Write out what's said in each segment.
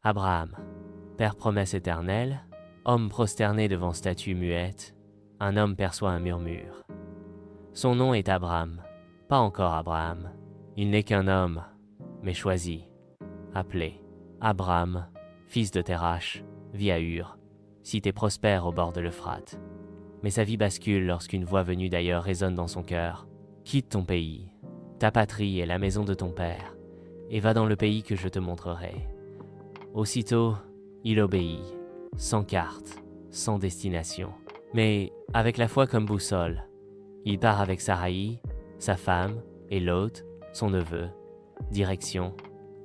Abraham, père promesse éternelle, homme prosterné devant statue muette, un homme perçoit un murmure. Son nom est Abraham, pas encore Abraham. Il n'est qu'un homme, mais choisi, appelé Abraham, fils de Terach, vit à Ur, cité prospère au bord de l'Euphrate. Mais sa vie bascule lorsqu'une voix venue d'ailleurs résonne dans son cœur. Quitte ton pays, ta patrie et la maison de ton père, et va dans le pays que je te montrerai. Aussitôt, il obéit, sans carte, sans destination, mais avec la foi comme boussole. Il part avec Saraï, sa femme, et Lot, son neveu. Direction,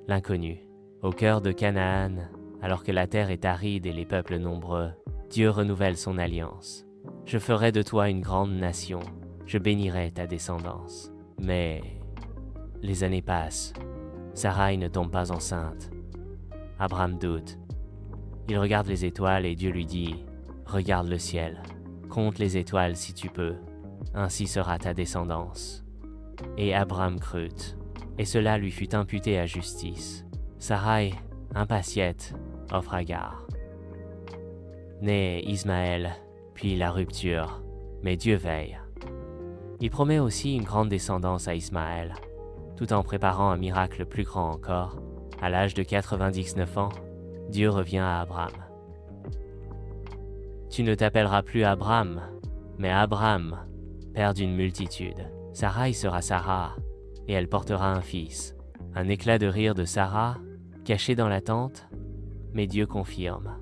l'inconnu. Au cœur de Canaan, alors que la terre est aride et les peuples nombreux, Dieu renouvelle son alliance. Je ferai de toi une grande nation, je bénirai ta descendance. Mais les années passent, Saraï ne tombe pas enceinte. Abraham doute. Il regarde les étoiles et Dieu lui dit « Regarde le ciel, compte les étoiles si tu peux, ainsi sera ta descendance. » Et Abraham crut, et cela lui fut imputé à justice. Saraï, impatiente, offre Agar. Naît Ismaël, puis la rupture, mais Dieu veille. Il promet aussi une grande descendance à Ismaël, tout en préparant un miracle plus grand encore. À l'âge de 99 ans, Dieu revient à Abraham. Tu ne t'appelleras plus Abraham, mais Abraham, père d'une multitude. Saraï sera Sarah, et elle portera un fils. Un éclat de rire de Sarah, caché dans la tente, mais Dieu confirme.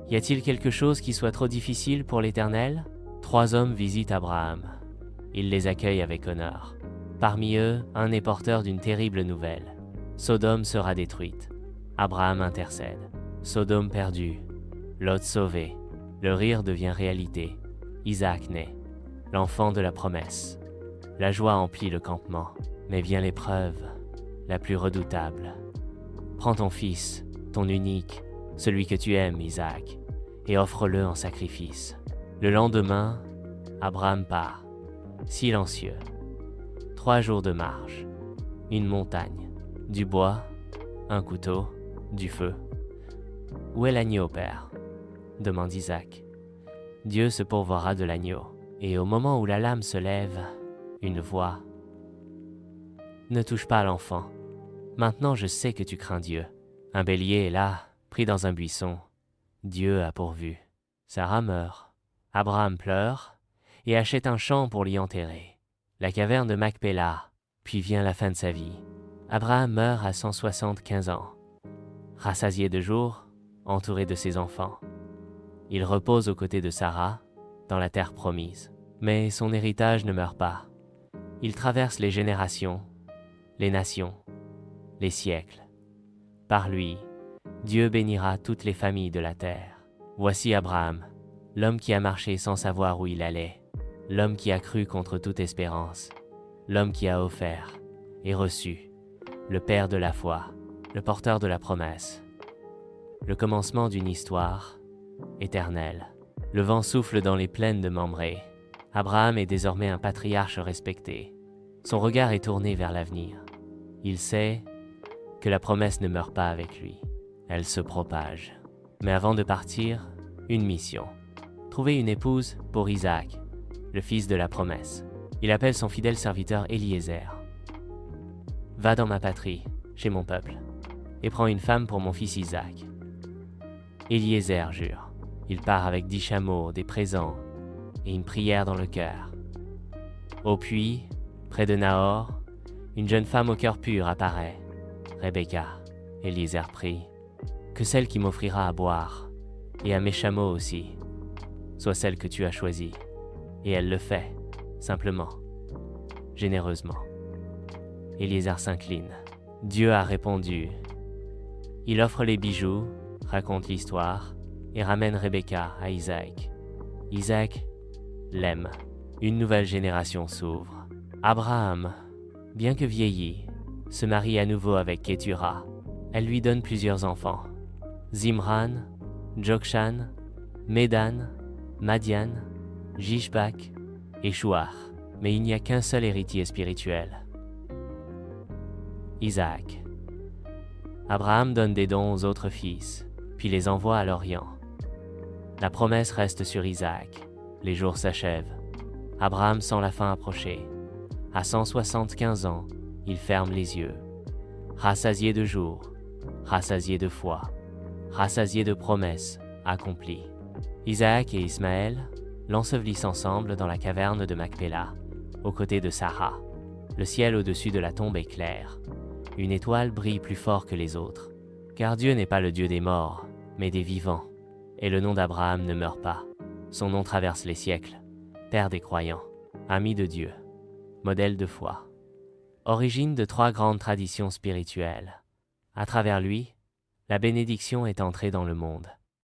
Y a-t-il quelque chose qui soit trop difficile pour l'Éternel? 3 hommes visitent Abraham. Il les accueille avec honneur. Parmi eux, un est porteur d'une terrible nouvelle. Sodome sera détruite. Abraham intercède. Sodome perdu. Lot sauvé. Le rire devient réalité. Isaac naît. L'enfant de la promesse. La joie emplit le campement. Mais vient l'épreuve, la plus redoutable. Prends ton fils, ton unique, celui que tu aimes, Isaac, et offre-le en sacrifice. Le lendemain, Abraham part, silencieux. 3 jours de marche, une montagne, du bois, un couteau, du feu. Où est l'agneau, père? Demande Isaac. Dieu se pourvoira de l'agneau. Et au moment où la lame se lève, une voix. Ne touche pas l'enfant. Maintenant je sais que tu crains Dieu. Un bélier est là, pris dans un buisson. Dieu a pourvu. Sarah meurt. Abraham pleure et achète un champ pour l'y enterrer. La caverne de Macpéla, puis vient la fin de sa vie. Abraham meurt à 175 ans. Rassasié de jour, entouré de ses enfants. Il repose aux côtés de Sarah, dans la terre promise. Mais son héritage ne meurt pas. Il traverse les générations, les nations, les siècles. Par lui, Dieu bénira toutes les familles de la terre. Voici Abraham, l'homme qui a marché sans savoir où il allait, l'homme qui a cru contre toute espérance, l'homme qui a offert et reçu, le père de la foi, le porteur de la promesse. Le commencement d'une histoire éternelle. Le vent souffle dans les plaines de Mamré. Abraham est désormais un patriarche respecté. Son regard est tourné vers l'avenir. Il sait que la promesse ne meurt pas avec lui. Elle se propage. Mais avant de partir, une mission. Trouver une épouse pour Isaac, le fils de la promesse. Il appelle son fidèle serviteur Eliezer. Va dans ma patrie, chez mon peuple, et prends une femme pour mon fils Isaac. Eliezer jure. Il part avec 10 chameaux, des présents et une prière dans le cœur. Au puits, près de Nahor, une jeune femme au cœur pur apparaît. Rebecca. Eliezer prie que celle qui m'offrira à boire, et à mes chameaux aussi, soit celle que tu as choisie. Et elle le fait, simplement, généreusement. Eliezer s'incline. Dieu a répondu. Il offre les bijoux, raconte l'histoire, et ramène Rebecca à Isaac. Isaac l'aime. Une nouvelle génération s'ouvre. Abraham, bien que vieilli, se marie à nouveau avec Ketura. Elle lui donne plusieurs enfants. Zimran, Jokshan, Médan, Madian, Jishbak et Shuar. Mais il n'y a qu'un seul héritier spirituel. Isaac. Abraham donne des dons aux autres fils, puis les envoie à l'Orient. La promesse reste sur Isaac. Les jours s'achèvent. Abraham sent la fin approcher. À 175 ans, il ferme les yeux. Rassasié de jours, rassasié de foi, rassasié de promesses accomplies. Isaac et Ismaël l'ensevelissent ensemble dans la caverne de Macpéla, aux côtés de Sarah. Le ciel au-dessus de la tombe est clair. Une étoile brille plus fort que les autres. Car Dieu n'est pas le Dieu des morts, mais des vivants. Et le nom d'Abraham ne meurt pas. Son nom traverse les siècles. Père des croyants, ami de Dieu, modèle de foi. Origine de 3 grandes traditions spirituelles. À travers lui, la bénédiction est entrée dans le monde.